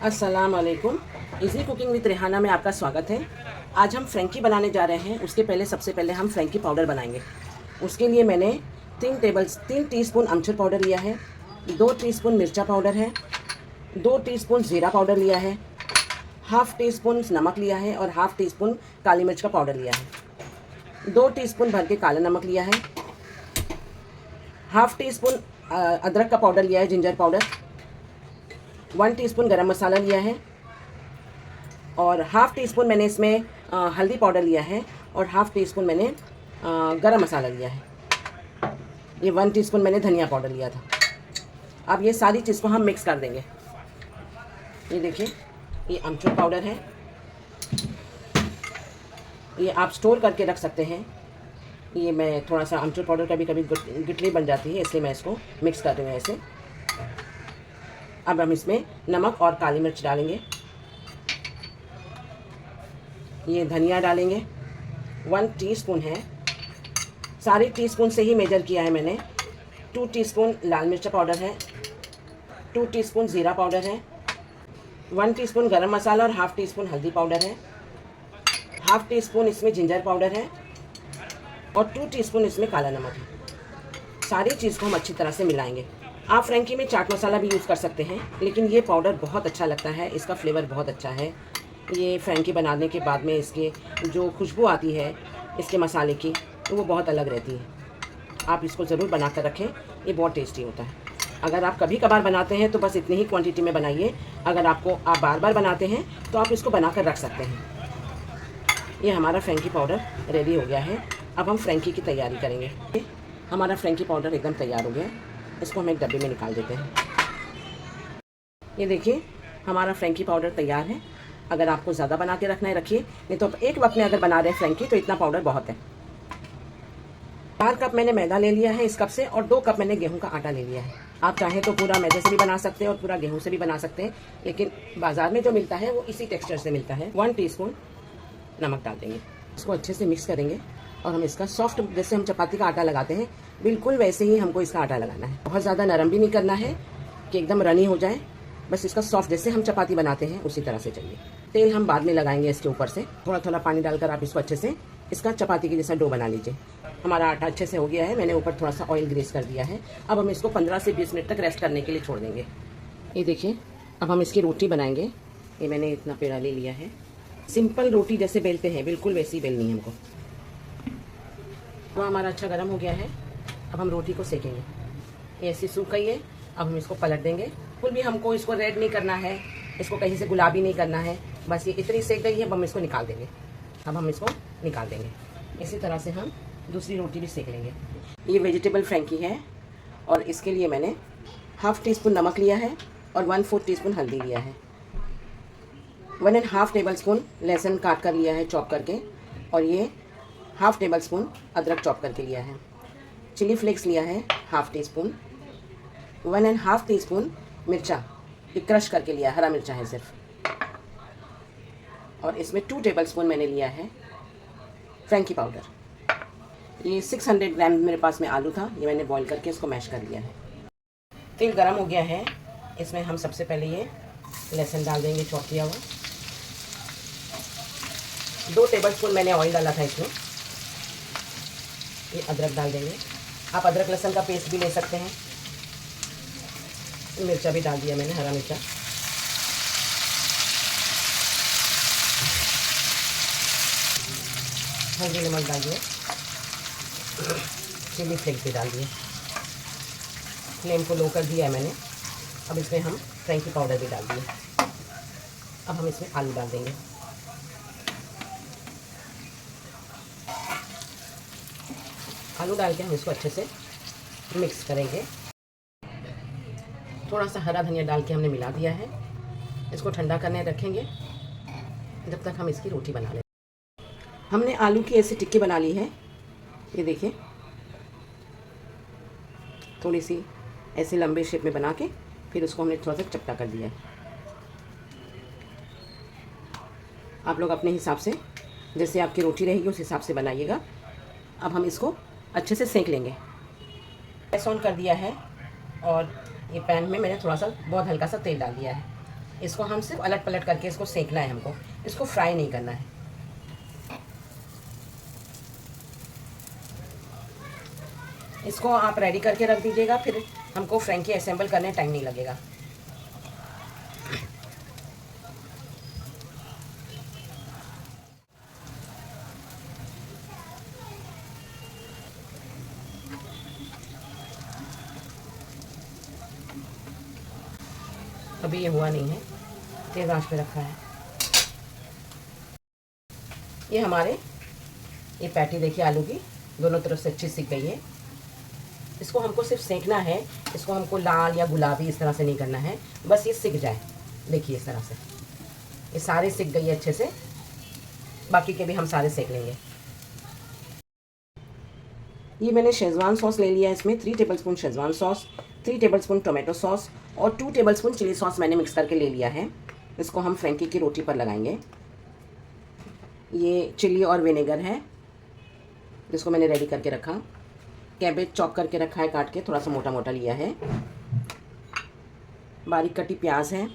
अस्सलाम वालेकुम। Easy cooking with Rehana में आपका स्वागत है। आज हम फ्रेंकी बनाने जा रहे हैं। उसके पहले सबसे पहले हम फ्रेंकी पाउडर बनाएंगे। उसके लिए मैंने 3 टीस्पून अमचूर पाउडर लिया है, 2 टीस्पून मिर्चा पाउडर है, 2 टीस्पून ज़ीरा पाउडर लिया है, हाफ़ टी स्पून नमक लिया है और हाफ़ टी स्पून काली मिर्च का पाउडर लिया है, 2 टीस्पून भर के काला नमक लिया है, हाफ़ टी स्पून अदरक का पाउडर लिया है, जिंजर पाउडर, 1 टीस्पून गरम मसाला लिया है और हाफ़ टी स्पून मैंने इसमें हल्दी पाउडर लिया है और हाफ़ टी स्पून मैंने गरम मसाला लिया है। ये 1 टीस्पून मैंने धनिया पाउडर लिया था। अब ये सारी चीज़ को हम मिक्स कर देंगे। ये देखिए, ये अमचूर पाउडर है, ये आप स्टोर करके रख सकते हैं। ये मैं थोड़ा सा अमचूर पाउडर कभी कभी गिटली बन जाती है, इसलिए मैं इसको मिक्स कर रही हूँ ऐसे। अब हम इसमें नमक और काली मिर्च डालेंगे। ये धनिया डालेंगे, 1 टीस्पून है, सारे टीस्पून से ही मेजर किया है मैंने। 2 टीस्पून लाल मिर्च पाउडर है, 2 टीस्पून ज़ीरा पाउडर है, 1 टीस्पून गरम मसाला और हाफ़ टी स्पून हल्दी पाउडर है, हाफ़ टी स्पून इसमें जिंजर पाउडर है और 2 टीस्पून इसमें काला नमक है। सारी चीज़ को हम अच्छी तरह से मिलाएंगे। आप फ्रेंकी में चाट मसाला भी यूज़ कर सकते हैं, लेकिन ये पाउडर बहुत अच्छा लगता है, इसका फ्लेवर बहुत अच्छा है। ये फ्रेंकी बनाने के बाद में इसके जो खुशबू आती है इसके मसाले की, तो वो बहुत अलग रहती है। आप इसको ज़रूर बना कर रखें, ये बहुत टेस्टी होता है। अगर आप कभी कभार बनाते हैं तो बस इतनी ही क्वांटिटी में बनाइए। अगर आप बार बार बनाते हैं तो आप इसको बना कर रख सकते हैं। ये हमारा फ्रेंकी पाउडर रेडी हो गया है। अब हम फ्रेंकी की तैयारी करेंगे। हमारा फ्रेंकी पाउडर एकदम तैयार हो गया है। इसको हम एक डब्बे में निकाल देते हैं। ये देखिए, हमारा फ्रेंकी पाउडर तैयार है। अगर आपको ज़्यादा बना के रखना है रखिए, नहीं तो एक वक्त में अगर बना रहे हैं फ्रेंकी तो इतना पाउडर बहुत है। 4 कप मैंने मैदा ले लिया है इस कप से और 2 कप मैंने गेहूं का आटा ले लिया है। आप चाहें तो पूरा मैदे से भी बना सकते हैं और पूरा गेहूं से भी बना सकते हैं, लेकिन बाजार में जो मिलता है वो इसी टेक्सचर से मिलता है। 1 टीस्पून नमक डाल देंगे, इसको अच्छे से मिक्स करेंगे और हम इसका सॉफ्ट, जैसे हम चपाती का आटा लगाते हैं बिल्कुल वैसे ही हमको इसका आटा लगाना है। बहुत ज़्यादा नरम भी नहीं करना है कि एकदम रनी हो जाए, बस इसका सॉफ्ट जैसे हम चपाती बनाते हैं उसी तरह से चाहिए। तेल हम बाद में लगाएंगे इसके ऊपर से। थोड़ा थोड़ा पानी डालकर आप इसको अच्छे से इसका चपाती की जैसा डो बना लीजिए। हमारा आटा अच्छे से हो गया है, मैंने ऊपर थोड़ा सा ऑयल ग्रीस कर दिया है। अब हम इसको 15 से 20 मिनट तक रेस्ट करने के लिए छोड़ देंगे। ये देखिए, अब हम इसकी रोटी बनाएंगे। ये मैंने इतना पेड़ा ले लिया है। सिंपल रोटी जैसे बेलते हैं बिल्कुल वैसे ही बेलनी है हमको। वो हमारा अच्छा गर्म हो गया है। अब हम रोटी को सेकेंगे। ये ऐसी सूख गई है। अब हम इसको पलट देंगे। बिल्कुल भी हमको इसको रेड नहीं करना है, इसको कहीं से गुलाबी नहीं करना है, बस ये इतनी सेक गई है। अब हम इसको निकाल देंगे। अब हम इसको निकाल देंगे। इसी तरह से हम दूसरी रोटी भी सेक लेंगे। ये वेजिटेबल फ्रेंकी है और इसके लिए मैंने हाफ़ टी स्पून नमक लिया है और 1/4 टीस्पून हल्दी लिया है, 1½ टेबल स्पून लहसुन काट कर लिया है चॉप करके, और ये हाफ़ टेबल स्पून अदरक चॉप करके लिया है, चिली फ्लेक्स लिया है हाफ़ टी स्पून, 1½ टीस्पून मिर्चा ये क्रश करके लिया, हरा मिर्चा है सिर्फ, और इसमें 2 टेबल स्पून मैंने लिया है फ्रेंकी पाउडर। ये 600 ग्राम मेरे पास में आलू था, ये मैंने बॉईल करके इसको मैश कर लिया है। तेल गरम हो गया है, इसमें हम सबसे पहले ये लहसुन डाल देंगे चॉप किया हुआ। 2 टेबल स्पून मैंने ऑयल डाला था इसमें। ये अदरक डाल देंगे, आप अदरक लहसुन का पेस्ट भी ले सकते हैं। मिर्चा भी डाल दिया मैंने, हरा मिर्चा। हल्दी नमक डाल दिया, चिली फ्लेक्स भी डाल दिए। फ्लेम को लो कर दिया है मैंने। अब इसमें हम फ्रेंकी पाउडर भी डाल दिए। अब हम इसमें आलू डाल देंगे। आलू डाल के हम इसको अच्छे से मिक्स करेंगे। थोड़ा सा हरा धनिया डाल के हमने मिला दिया है। इसको ठंडा करने रखेंगे जब तक हम इसकी रोटी बना लें। हमने आलू की ऐसी टिक्की बना ली है। ये देखिए, थोड़ी सी ऐसे लंबे शेप में बना के फिर उसको हमने थोड़ा सा चपटा कर दिया है। आप लोग अपने हिसाब से जैसे आपकी रोटी रहेगी उस हिसाब से बनाइएगा। अब हम इसको अच्छे से सेंक लेंगे। गैस ऑन कर दिया है और ये पैन में मैंने थोड़ा सा बहुत हल्का सा तेल डाल दिया है। इसको हम सिर्फ अलट पलट करके इसको सेकना है हमको, इसको फ्राई नहीं करना है। इसको आप रेडी करके रख दीजिएगा, फिर हमको फ्रैंकी असेंबल करने टाइम नहीं लगेगा। अभी ये हुआ नहीं है, तेज़ आंच पे रखा है। ये हमारे ये पैटी देखिए आलू की दोनों तरफ से अच्छी सिक गई है। इसको हमको सिर्फ सेकना है, इसको हमको लाल या गुलाबी इस तरह से नहीं करना है, बस ये सिक जाए। देखिए इस तरह से ये सारे सिक गई है अच्छे से, बाकी के भी हम सारे सेक लेंगे। ये मैंने शेज़वान सॉस ले लिया है, इसमें 3 tablespoon schezwan sauce, 3 tablespoon tomato sauce और 2 टेबलस्पून चिली सॉस मैंने मिक्स करके ले लिया है। इसको हम फ्रैंकी की रोटी पर लगाएंगे। ये चिली और विनेगर है जिसको मैंने रेडी करके रखा। कैबेज चॉप करके रखा है काट के, थोड़ा सा मोटा मोटा लिया है। बारीक कटी प्याज है,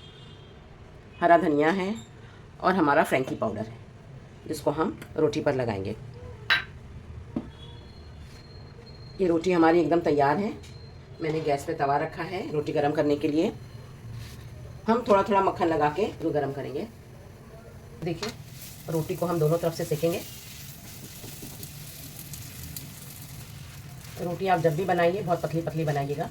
हरा धनिया है और हमारा फ्रैंकी पाउडर है जिसको हम रोटी पर लगाएंगे। ये रोटी हमारी एकदम तैयार है। मैंने गैस पे तवा रखा है रोटी गरम करने के लिए। हम थोड़ा थोड़ा मक्खन लगा के इसको गरम करेंगे। देखिए रोटी को हम दोनों तरफ से सेकेंगे। रोटी आप जब भी बनाइए बहुत पतली पतली बनाइएगा।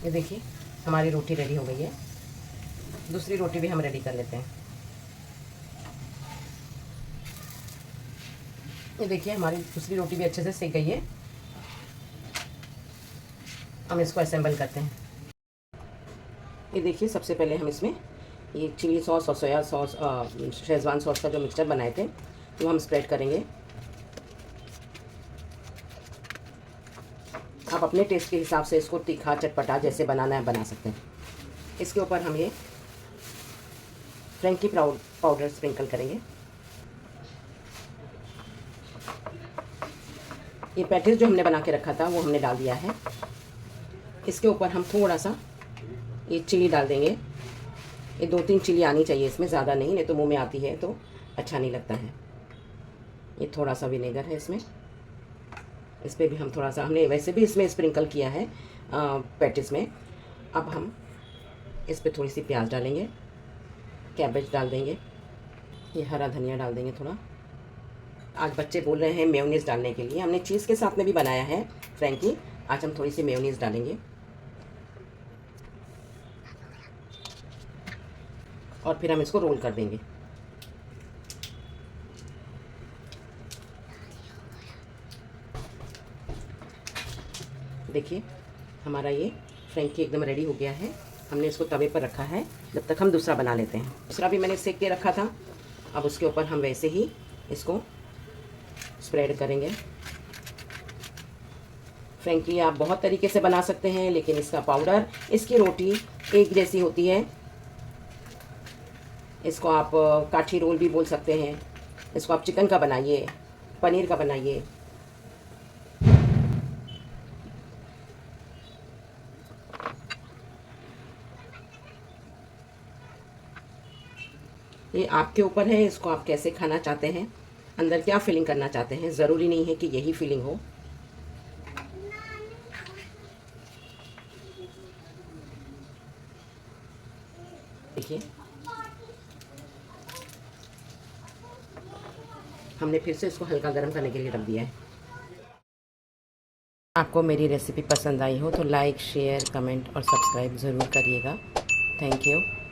ये देखिए हमारी रोटी रेडी हो गई है। दूसरी रोटी भी हम रेडी कर लेते हैं। ये देखिए हमारी दूसरी रोटी भी अच्छे से सेक गई है। हम इसको असेंबल करते हैं। ये देखिए सबसे पहले हम इसमें ये चिली सॉस और सोया सॉस शेज़वान सॉस का जो मिक्सचर बनाए थे वो हम स्प्रेड करेंगे। आप अपने टेस्ट के हिसाब से इसको तीखा चटपटा जैसे बनाना है बना सकते हैं। इसके ऊपर हम ये फ्रैंकी पाउडर स्प्रिंकल करेंगे। ये पैटीज जो हमने बना के रखा था वो हमने डाल दिया है। इसके ऊपर हम थोड़ा सा ये चिली डाल देंगे। ये 2-3 चिली आनी चाहिए इसमें, ज़्यादा नहीं तो मुंह में आती है तो अच्छा नहीं लगता है। ये थोड़ा सा विनेगर है इसमें, इस पर भी हम थोड़ा सा, हमने वैसे भी इसमें स्प्रिंकल किया है पैटीज में। अब हम इस पर थोड़ी सी प्याज डालेंगे, कैबेज डाल देंगे, ये हरा धनिया डाल देंगे थोड़ा। आज बच्चे बोल रहे हैं मेयोनीज़ डालने के लिए। हमने चीज़ के साथ में भी बनाया है फ्रैंकी, आज हम थोड़ी सी मेयोनीज़ डालेंगे और फिर हम इसको रोल कर देंगे। देखिए हमारा ये फ्रैंकी एकदम रेडी हो गया है। हमने इसको तवे पर रखा है, जब तक हम दूसरा बना लेते हैं। दूसरा भी मैंने सेक के रखा था, अब उसके ऊपर हम वैसे ही इसको स्प्रेड करेंगे। फ्रैंकी आप बहुत तरीके से बना सकते हैं, लेकिन इसका पाउडर, इसकी रोटी एक जैसी होती है। इसको आप काठी रोल भी बोल सकते हैं। इसको आप चिकन का बनाइए, पनीर का बनाइए। ये आपके ऊपर है, इसको आप कैसे खाना चाहते हैं, अंदर क्या फीलिंग करना चाहते हैं। ज़रूरी नहीं है कि यही फीलिंग हो। देखिए हमने फिर से इसको हल्का गर्म करने के लिए रख दिया है। आपको मेरी रेसिपी पसंद आई हो तो लाइक, शेयर, कमेंट और सब्सक्राइब ज़रूर करिएगा। Thank you.